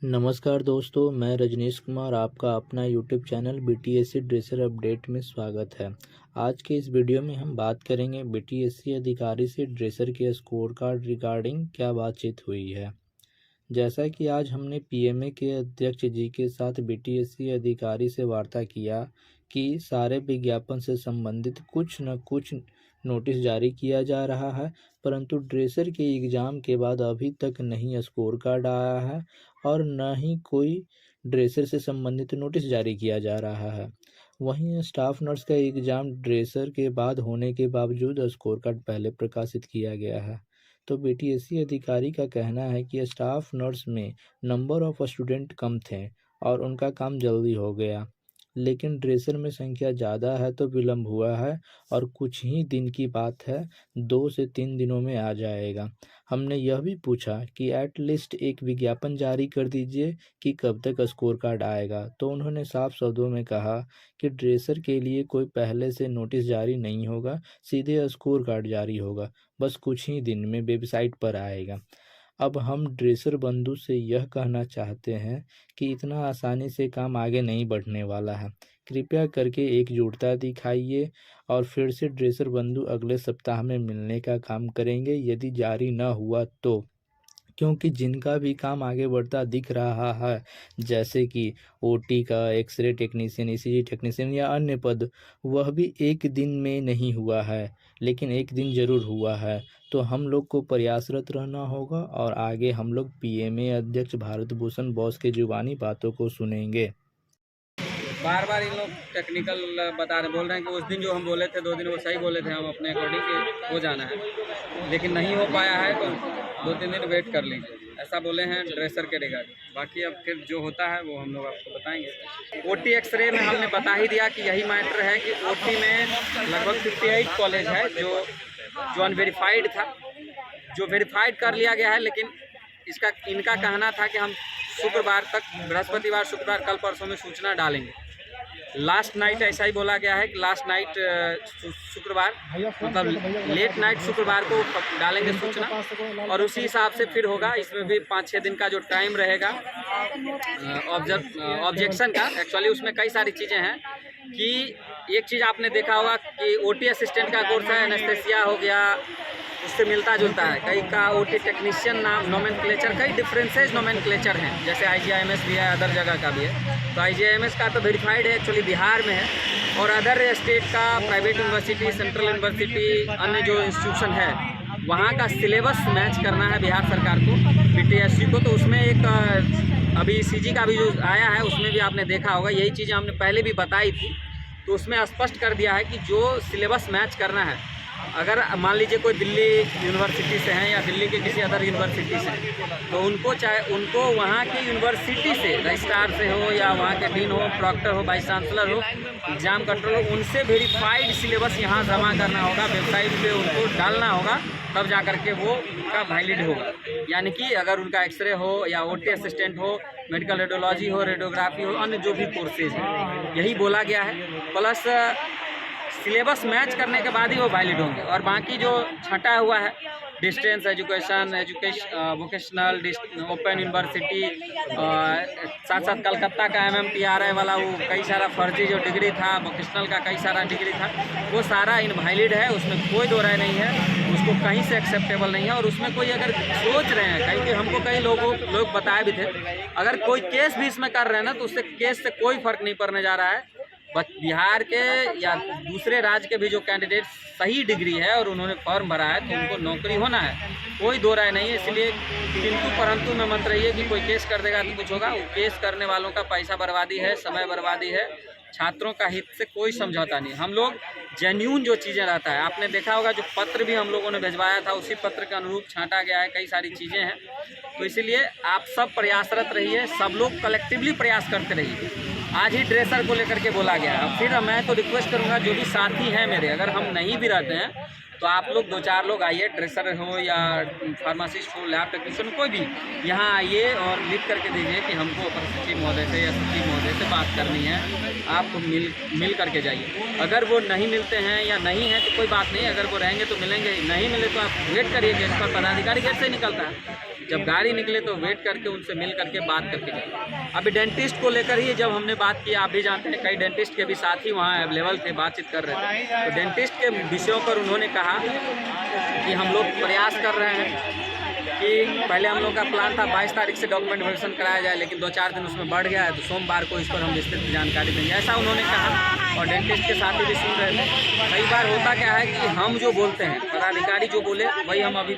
नमस्कार दोस्तों, मैं रजनीश कुमार आपका अपना YouTube channel BTSC dresser update में स्वागत है। आज के इस वीडियो में हम बात करेंगे बीटीएससी अधिकारी से ड्रेसर के स्कोर कार्ड रिगार्डिंग क्या बातचीत हुई है। जैसा कि आज हमने पीएमए के अध्यक्ष जी के साथ बीटीएससी अधिकारी से वार्ता किया कि सारे विज्ञापन से संबंधित कुछ न कुछ नोटिस जारी किया जा रहा है, परंतु ड्रेसर के एग्ज़ाम के बाद अभी तक नहीं स्कोर कार्ड आया है और न ही कोई ड्रेसर से संबंधित नोटिस जारी किया जा रहा है। वहीं स्टाफ नर्स का एग्ज़ाम ड्रेसर के बाद होने के बावजूद स्कोर कार्ड पहले प्रकाशित किया गया है। तो बीटीएससी अधिकारी का कहना है कि स्टाफ नर्स में नंबर ऑफ स्टूडेंट कम थे और उनका काम जल्दी हो गया, लेकिन ड्रेसर में संख्या ज़्यादा है तो विलम्ब हुआ है और कुछ ही दिन की बात है, 2 से 3 दिनों में आ जाएगा। हमने यह भी पूछा कि एट लीस्ट एक विज्ञापन जारी कर दीजिए कि कब तक स्कोर कार्ड आएगा, तो उन्होंने साफ शब्दों में कहा कि ड्रेसर के लिए कोई पहले से नोटिस जारी नहीं होगा, सीधे स्कोर कार्ड जारी होगा, बस कुछ ही दिन में वेबसाइट पर आएगा। अब हम ड्रेसर बंधु से यह कहना चाहते हैं कि इतना आसानी से काम आगे नहीं बढ़ने वाला है। कृपया करके एकजुटता दिखाइए और फिर से ड्रेसर बंधु अगले सप्ताह में मिलने का काम करेंगे यदि जारी न हुआ तो। क्योंकि जिनका भी काम आगे बढ़ता दिख रहा है, जैसे कि ओटी का, एक्सरे टेक्नीशियन, ईसीजी टेक्नीशियन या अन्य पद, वह भी एक दिन में नहीं हुआ है, लेकिन एक दिन ज़रूर हुआ है। तो हम लोग को प्रयासरत रहना होगा और आगे हम लोग पीएमए अध्यक्ष भारत भूषण बोस के जुबानी बातों को सुनेंगे। बार बार इन लोग टेक्निकल बोल रहे हैं कि उस दिन जो हम बोले थे 2 दिन वो सही बोले थे, हम अपने अकॉर्डिंग हो जाना है, लेकिन नहीं हो पाया है तो 2-3 दिन वेट कर लीजिए, ऐसा बोले हैं ड्रेसर के रिगार्डिंग। बाकी अब फिर जो होता है वो हम लोग आपको बताएंगे। ओटी एक्सरे में हमने बता ही दिया कि यही मैटर है कि ओटी में लगभग 58 कॉलेज है जो अनवेरीफाइड था, जो वेरीफाइड कर लिया गया है, लेकिन इनका कहना था कि हम शुक्रवार तक, बृहस्पतिवार, शुक्रवार, कल परसों में सूचना डालेंगे। लास्ट नाइट ऐसा ही बोला गया है कि लास्ट नाइट शुक्रवार, मतलब लेट नाइट शुक्रवार को डालेंगे सूचना और उसी हिसाब से फिर होगा। इसमें भी 5-6 दिन का जो टाइम रहेगा ऑब्जेक्शन का। एक्चुअली उसमें कई सारी चीज़ें हैं कि एक चीज़ आपने देखा होगा कि ओटी असिस्टेंट का कोर्स है, एनेस्थेसिया हो गया, उससे मिलता जुलता है। कई का ओटी टेक्नीशियन नाम नोमेनक्लेचर, कई डिफरेंसेज नोमेनक्लेचर हैं, जैसे आईजीआईएमएस भी है, अदर जगह का भी है। तो आईजीआईएमएस का तो वेरीफाइड है, एक्चुअली बिहार में है, और अदर स्टेट का प्राइवेट यूनिवर्सिटी, सेंट्रल यूनिवर्सिटी, अन्य जो इंस्टीट्यूशन है वहाँ का सिलेबस मैच करना है बिहार सरकार को, बीटीएससी को। तो उसमें एक अभी सीजी का भी जो आया है उसमें भी आपने देखा होगा, यही चीज़ें हमने पहले भी बताई थी। तो उसमें स्पष्ट कर दिया है कि जो सिलेबस मैच करना है, अगर मान लीजिए कोई दिल्ली यूनिवर्सिटी से हैं या दिल्ली के किसी अदर यूनिवर्सिटी से, तो उनको वहाँ की यूनिवर्सिटी से, रजिस्ट्रार से हो या वहाँ के डीन हो, प्रॉक्टर हो, वाइस चांसलर हो, एग्जाम कंट्रोल हो, उनसे वेरीफाइड सिलेबस यहाँ जमा करना होगा, वेबसाइट पे उनको डालना होगा, तब जा करके वो उनका वैलिड होगा। यानी कि अगर उनका एक्सरे हो या ओटी असिस्टेंट हो, मेडिकल रेडियोलॉजी हो, रेडियोग्राफी हो, अन्य जो भी कोर्सेज हैं, यही बोला गया है। प्लस सिलेबस मैच करने के बाद ही वो वैलिड होंगे। और बाकी जो छटा हुआ है, distance education, vocational, open university, साथ साथ कलकत्ता का MMTRI वाला वो कई सारा फर्जी जो डिग्री था, वोकेशनल का कई सारा डिग्री था, वो सारा इनवैलिड है, उसमें कोई दो राय नहीं है, उसको कहीं से एक्सेप्टेबल नहीं है। और उसमें कोई अगर सोच रहे हैं, क्योंकि हमको कई लोग बताए भी थे, अगर कोई केस भी इसमें कर रहे हैं ना, तो उससे केस से कोई फर्क नहीं पड़ने जा रहा है। बिहार के या दूसरे राज्य के भी जो कैंडिडेट सही डिग्री है और उन्होंने फॉर्म भरा है, तो उनको नौकरी होना है, कोई दो राय नहीं है। इसलिए किंतु परंतु में मत रहिए कि कोई केस कर देगा तो कुछ होगा। वो केस करने वालों का पैसा बर्बादी है, समय बर्बादी है, छात्रों का हित से कोई समझौता नहीं। हम लोग जेन्यून जो चीज़ें रहता है, आपने देखा होगा जो पत्र भी हम लोगों ने भिजवाया था, उसी पत्र के अनुरूप छांटा गया है, कई सारी चीज़ें हैं। तो इसीलिए आप सब प्रयासरत रहिए, सब लोग कलेक्टिवली प्रयास करते रहिए। आज ही ड्रेसर को लेकर के बोला गया। अब फिर मैं तो रिक्वेस्ट करूंगा, जो भी साथी हैं मेरे, अगर हम नहीं भी रहते हैं तो आप लोग 2-4 लोग आइए, ड्रेसर हो या फार्मासिस्ट हो, लैब टेक्नीशियन, कोई भी यहाँ आइए और लिख करके दीजिए कि हमको अपर सचिव महोदय से या सचिव महोदय से बात करनी है। आप मिल करके जाइए। अगर वो नहीं मिलते हैं या नहीं है तो कोई बात नहीं, अगर वो रहेंगे तो मिलेंगे, नहीं मिले तो आप वेट करिए, गेट पर पदाधिकारी गेट से निकलता है। जब गाड़ी निकले तो वेट करके उनसे मिल करके बात करके जाए। अभी डेंटिस्ट को लेकर ही जब हमने बात की, आप भी जानते हैं कई डेंटिस्ट के भी साथी वहाँ अवेलेबल थे, बातचीत कर रहे थे, तो डेंटिस्ट के विषयों पर उन्होंने कहा कि हम लोग प्रयास कर रहे हैं कि पहले हम लोग का प्लान था 22 तारीख से डॉक्यूमेंट वेरिफिकेशन कराया जाए, लेकिन 2-4 दिन उसमें बढ़ गया है, तो सोमवार को इस पर हम विस्तृत जानकारी देंगे, ऐसा उन्होंने कहा। और डेंटिस्ट के साथी भी सुन रहे थे। कई बार होता क्या है कि हम जो बोलते हैं, पदाधिकारी जो बोले वही हम अभी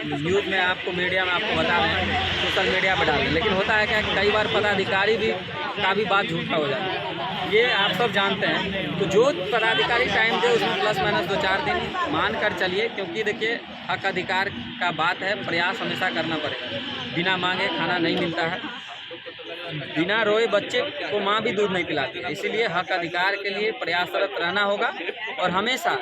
न्यूज़ में आपको, मीडिया में आपको बता रहे हैं, सोशल मीडिया पर डाल रहे हैं, लेकिन होता है क्या कि कई बार पदाधिकारी भी का भी बात झूठा हो जाता है, ये आप सब जानते हैं। तो जो पदाधिकारी टाइम दे उसमें प्लस माइनस 2-4 दिन मान कर चलिए, क्योंकि देखिए हक अधिकार का बात है, प्रयास हमेशा करना पड़ेगा। बिना मांगे खाना नहीं मिलता है, बिना रोए बच्चे को माँ भी दूध नहीं पिलाती है, इसीलिए हक अधिकार के लिए प्रयासरत रहना होगा। और हमेशा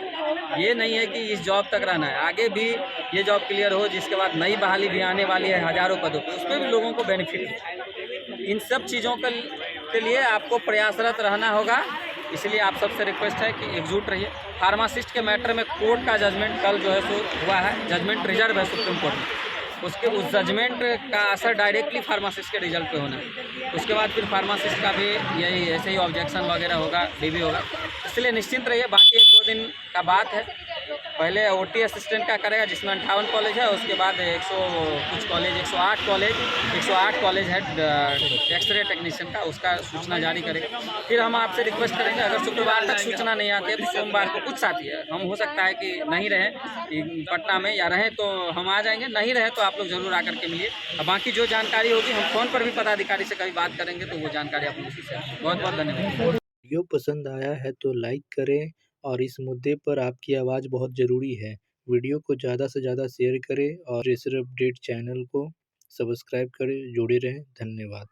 ये नहीं है कि इस जॉब तक रहना है, आगे भी ये जॉब क्लियर हो, जिसके बाद नई बहाली भी आने वाली है हज़ारों पदों पर, उसमें भी लोगों को बेनिफिट है। इन सब चीज़ों के लिए आपको प्रयासरत रहना होगा, इसलिए आप सबसे रिक्वेस्ट है कि एकजुट रहिए। फार्मासिस्ट के मैटर में कोर्ट का जजमेंट कल जो है सो हुआ है, जजमेंट रिजर्व है सुप्रीम कोर्ट में, उसके उस जजमेंट का असर डायरेक्टली फार्मासिस्ट के रिजल्ट पे होना है। उसके बाद फिर फार्मासिस्ट का भी यही ऐसे ही ऑब्जेक्शन वगैरह होगा, डीबी होगा, इसलिए निश्चिंत रहिए। बाकी 1-2 दिन का बात है, पहले ओटी असिस्टेंट का करेगा जिसमें 58 कॉलेज है, उसके बाद 100 कुछ कॉलेज 108 कॉलेज है एक्सरे टेक्नीशियन का, उसका सूचना जारी करेगा। फिर हम आपसे रिक्वेस्ट करेंगे, अगर शुक्रवार तक सूचना नहीं आती है तो सोमवार को कुछ साथी है, हम हो सकता है कि नहीं रहें पटना में, या रहें तो हम आ जाएंगे, नहीं रहे तो आप लोग ज़रूर आकर के मिलिए। और बाकी जो जानकारी होगी हम फ़ोन पर भी पदाधिकारी से कभी बात करेंगे, तो वो जानकारी आप लोग से शेयर। बहुत बहुत धन्यवाद। वीडियो पसंद आया है तो लाइक करें और इस मुद्दे पर आपकी आवाज़ बहुत ज़रूरी है। वीडियो को ज़्यादा से ज़्यादा शेयर करें और ड्रेसर अपडेट चैनल को सब्सक्राइब करें। जुड़े रहें। धन्यवाद।